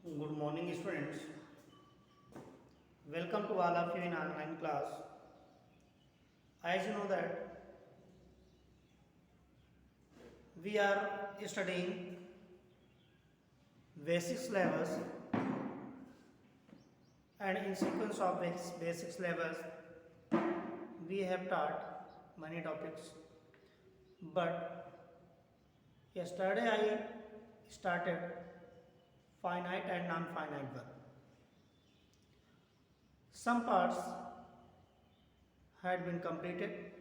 Good morning, students. Welcome to all of you in online class. As you know that we are studying basics levels, and in sequence of basics levels we have taught many topics. But yesterday I started finite and non-finite verb. Some parts had been completed.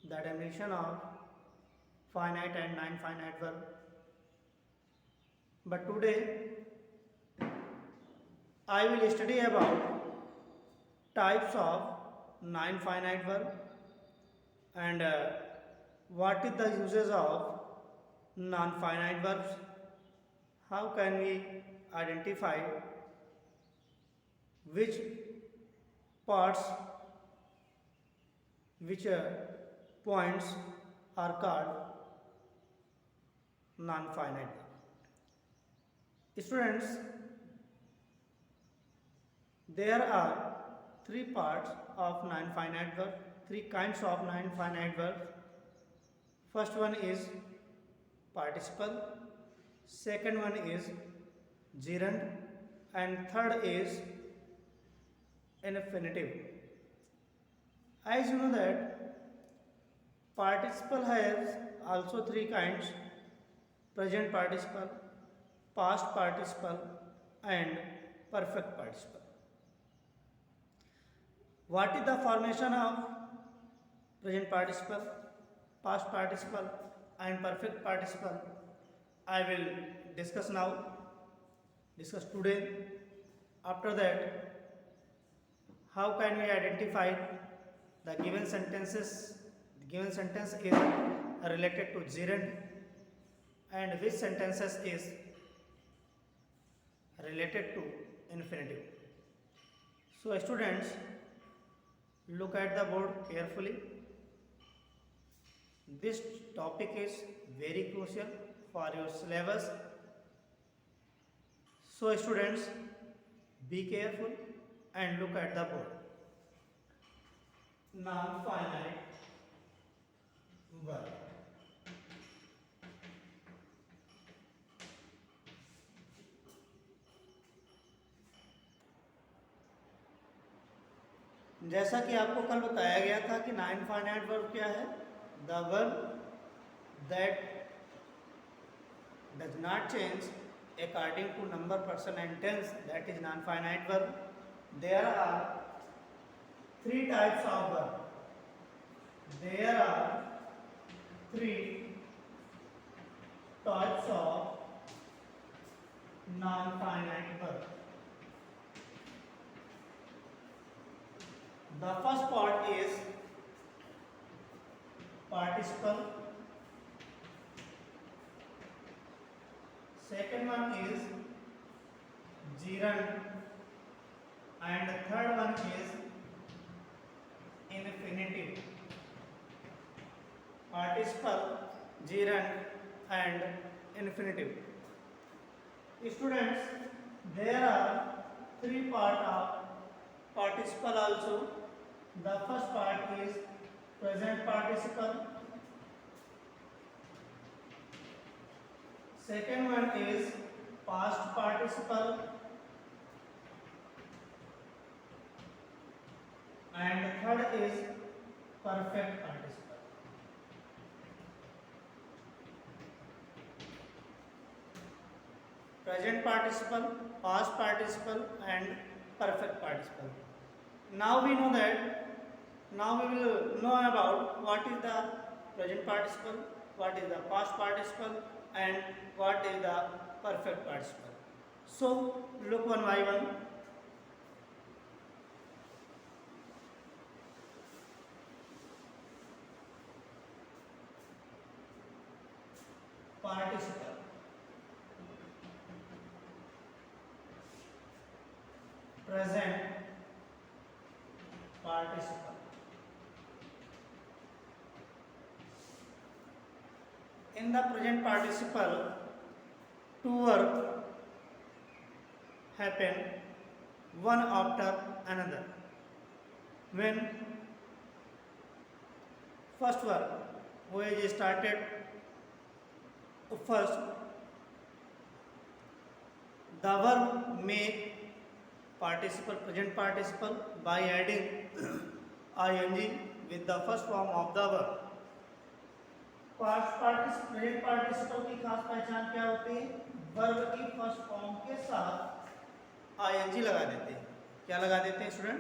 The definition of finite and non-finite verb. But today I will study about types of non-finite verb and what is the uses of non-finite verbs. How can we identify which parts, which points are called non-finite verb. Students, there are three parts of non-finite verb, three kinds of non-finite verbs. First one is participle, second one is gerund, and third is infinitive. As you know that participle has also three kinds: present participle, past participle, and perfect participle. What is the formation of present participle, past participle, and perfect participle? I will discuss today. After that, how can we identify the given sentences? The given sentence is related to gerund, and which sentences is related to infinitive. So students, look at the board carefully. This topic is very crucial for your syllabus. So students, be careful and look at the board. Non-finite verb. जैसा कि आपको कल बताया गया था कि non finite verb क्या है? The verb that does not change according to number, person and tense, that is non-finite verb. There are three types of verb. There are three types of non-finite verb. The first part is participle. Second one is gerund, and third one is infinitive. Participle, gerund, and infinitive. Students, there are three parts of participle also. The first part is present participle. Second one is past participle, and third is perfect participle. Present participle, past participle, and perfect participle. Now we know that. Now we will know about what is the present participle, what is the past participle, and what is the perfect participle. So look one by one. Participle. Present participle. In the present participle, to work happen one after another. When first work was started first, the verb make participle present participle by adding ing with the first form of the verb. Present participle की खास पहचान क्या होती है? Verb की first form के साथ ING लगा देते हैं। क्या लगा देते हैं स्टूडेंट?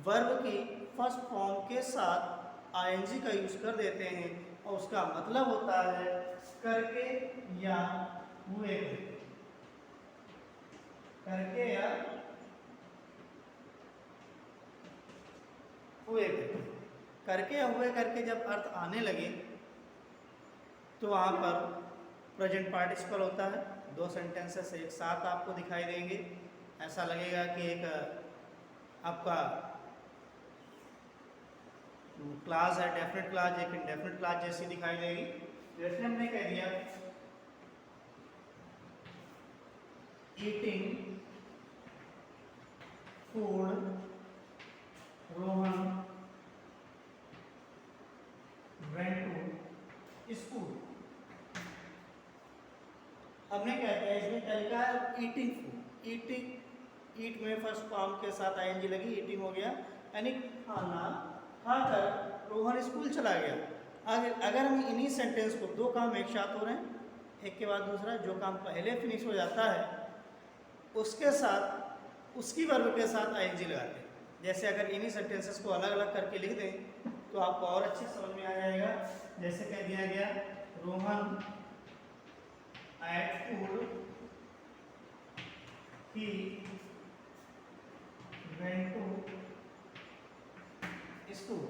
वर्ब की फर्स्ट फॉर्म के साथ आईएनजी का यूज कर देते हैं और उसका मतलब होता है करके या हुए करके या हुए करके या हुए करके जब अर्थ आने लगे तो वहाँ पर प्रेजेंट पार्टिसिपल होता है। दो सेंटेंसेस एक साथ आपको दिखाई देंगे, ऐसा लगेगा कि एक आपका क्लास है, डेफिनेट क्लास, एक इंडेफिनेट क्लास जैसी दिखाई देगी। जैसे हमने कह दिया eating food, Rohan went to school. हमने क्या किया इसमें तरीका है ईटिंग फूड, ईटिंग ईट में फर्स्ट फॉर्म के साथ आईएनजी लगी, ईटिंग हो गया, यानी खाना खाकर रोहन स्कूल चला गया। अगर हम इन्हीं सेंटेंस को, दो काम एक साथ हो रहे हैं, एक के बाद दूसरा, जो काम पहले फिनिश हो जाता है उसके साथ उसकी वर्ब के साथ आईएनजी लगाते हैं। जैसे अगर इन्हीं सेंटेंसेस को अलग अलग करके लिख दें तो आपको और अच्छे समझ में आ जाएगा। जैसे कह दिया गया Rohan ate food, he went to school.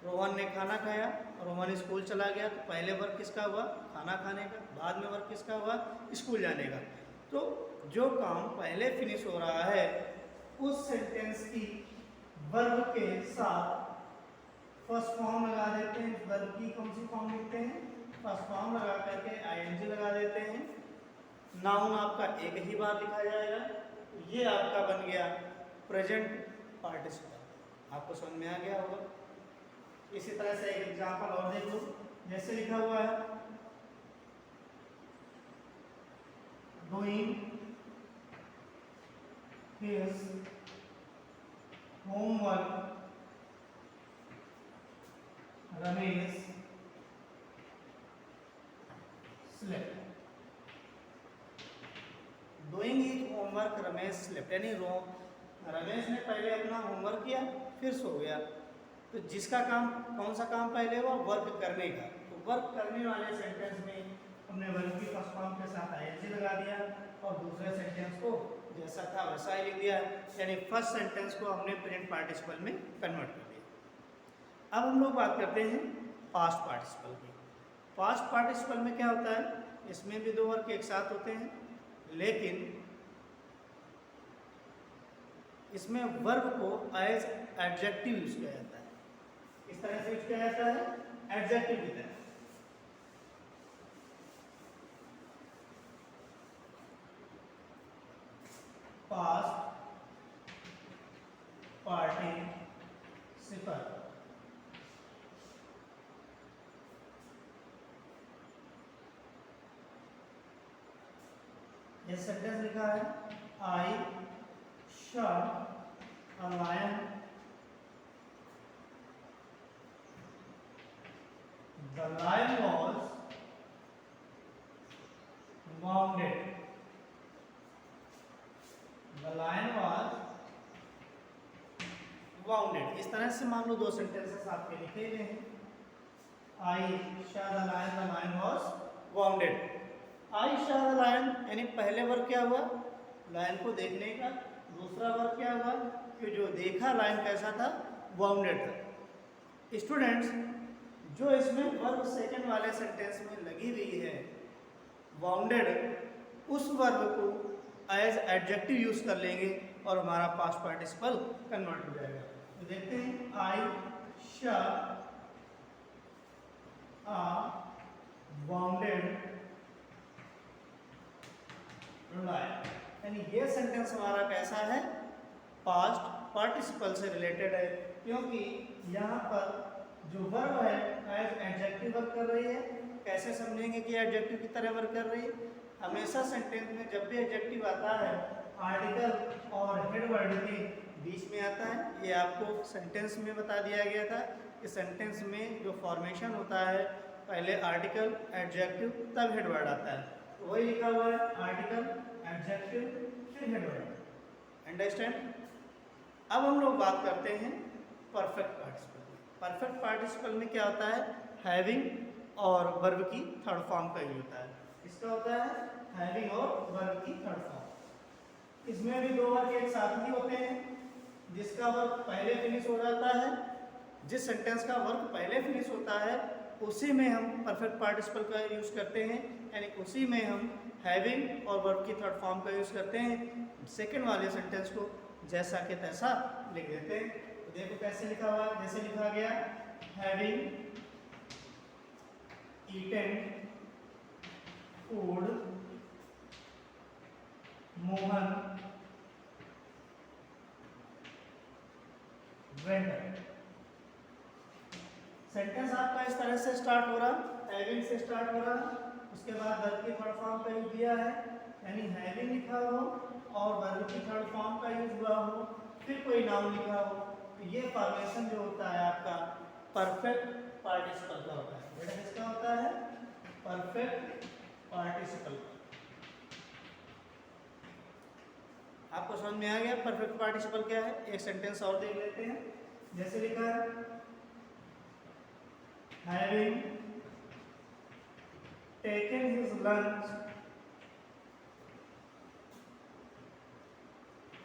Rohan ने खाना खाया, रोहन स्कूल चला गया। तो पहले वर्क किसका हुआ? खाना खाने का। बाद में वर्क किसका हुआ? स्कूल जाने का। तो जो काम पहले फिनिश हो रहा है उस सेंटेंस की वर्ब के साथ फर्स्ट फॉर्म लगा देते हैं। वर्ब की कौन सी फॉर्म लिखते हैं? फर्स्ट फॉर्म लगा करके आईएनजी लगा देते हैं। नाउन आपका एक ही बार लिखा जाएगा। ये आपका बन गया प्रेजेंट पार्टिसिपल। आपको समझ में आ गया होगा। इसी तरह से एक एग्जांपल और देखो, जैसे लिखा हुआ है doing his homework Ramesh slept. Doing his homework Ramesh slept, यानी रमेश ने पहले अपना होमवर्क किया फिर सो गया। तो जिसका काम, कौन सा काम पहले हुआ? वर्क करने का। तो वर्क करने वाले सेंटेंस में हमने वर्ब की फर्स्ट फॉर्म के साथ आईएनजी लगा दिया और दूसरे सेंटेंस को जैसा था वैसा ही लिख दिया, यानी फर्स्ट सेंटेंस को हमने प्रेजेंट पार्टिसिपल में कन्वर्ट कर दिया। अब हम लोग बात करते हैं पास्ट पार्टिसिपल की। पास्ट पार्टिसिपल में क्या होता है? इसमें भी दो वर्क एक साथ होते हैं, लेकिन इसमें वर्ब को एज एडजेक्टिव यूज किया जाता है। इस तरह से यूज किया जाता है एडजेक्टिव की तरह। पास्ट पार्टिसिपल, ये सेंटेंस लिखा है I shot a lion, the lion was wounded, the lion was wounded। इस तरह से मान लो दो सेंटेंसेस आपके लिखे हुए हैं। I shot the lion was wounded। I shot the lion यानी पहले वर्ब क्या हुआ? लायन को देखने का। दूसरा वर्ब क्या हुआ? कि जो देखा लायन कैसा था? wounded था। स्टूडेंट्स, जो इसमें वर्ब सेकंड वाले सेंटेंस में लगी हुई है wounded, उस वर्ब को एज एडजेक्टिव यूज कर लेंगे और हमारा पास्ट पार्टिसिपल कन्वर्ट हो जाएगा। तो देखते हैं आई शॉट अ wounded रुलाया। यानी ये सेंटेंस हमारा कैसा है, पास्ट पार्टिसिपल से रिलेटेड है, क्योंकि यहाँ पर जो वर्ब है एज एडजेक्टिव वर्क कर रही है। कैसे समझेंगे कि एडजेक्टिव की तरह वर्क कर रही है? हमेशा सेंटेंस में जब भी एडजेक्टिव आता है आर्टिकल और हेड वर्ड के बीच में आता है। ये आपको सेंटेंस में बता दिया गया था कि सेंटेंस में जो फॉर्मेशन होता है पहले आर्टिकल एडजेक्टिव तब हेड वर्ड आता है, तो वही लिखा हुआ है आर्टिकल एडजेक्टिव फिर हेड वर्ड। अंडरस्टैंड? अब हम लोग बात करते हैं परफेक्ट पार्टिसिपल। परफेक्ट पार्टिसिपल में क्या होता है, हैविंग और वर्ब की थर्ड फॉर्म का यूज होता है। इसका होता है हैविंग और वर्ब की थर्ड फॉर्म। इसमें भी दो वर्ब एक साथ ही होते हैं, जिसका वर्ब पहले फिनिश हो जाता है। जिस सेंटेंस का वर्ब पहले फिनिश होता है उसी में हम परफेक्ट पार्टिसिपल का यूज करते हैं, यानी उसी में हम हैविंग और वर्ब की थर्ड फॉर्म का यूज करते हैं। सेकंड वाले सेंटेंस को जैसा के तैसा लिख देते हैं। तो देखो कैसे लिखा हुआ, जैसे लिखा गया having eaten food Mohan went. Sentence आपका इस तरह से स्टार्ट हो रहा, हैविंग से स्टार्ट हो रहा, उसके बाद वर्ब की थर्ड फॉर्म का यूज किया है, यानी हैविंग लिखा हो और वर्ब की थर्ड फॉर्म का यूज हुआ हो, फिर कोई नाउन लिखा हो। तो ये फॉर्मेशन जो होता है आपका परफेक्ट पार्टिसिपल का होता है। बेटा किसका होता है, परफेक्ट पार्टिसिपल। आपको समझ में आ गया परफेक्ट पार्टिसिपल क्या है? एक सेंटेंस और देख लेते हैं, जैसे लिखा है having taken his lunch,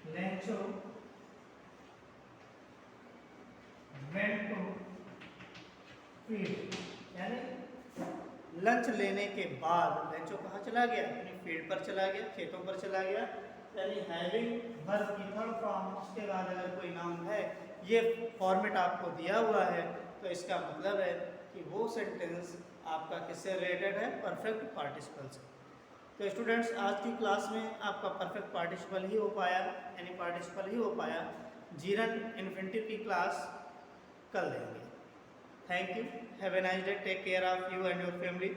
Lencho went to field। यानी लंच लेने के बाद लेंचो कहाँ चला गया, अपनी फील्ड पर चला गया, खेतों पर चला गया। यानी हैविंग वर्ब की थर्ड फॉर्म, उसके बाद अगर कोई नाउन है, ये फॉर्मेट आपको दिया हुआ है, तो इसका मतलब है कि वो सेंटेंस आपका किससे रिलेटेड है, परफेक्ट पार्टिसिपल से। तो स्टूडेंट्स आज की क्लास में आपका परफेक्ट पार्टिसिपल ही हो पाया, यानी पार्टिसिपल ही हो पाया। जीरंड इन्फिनिटिव की क्लास कल देंगे। Thank you, have a nice day, take care of you and your family.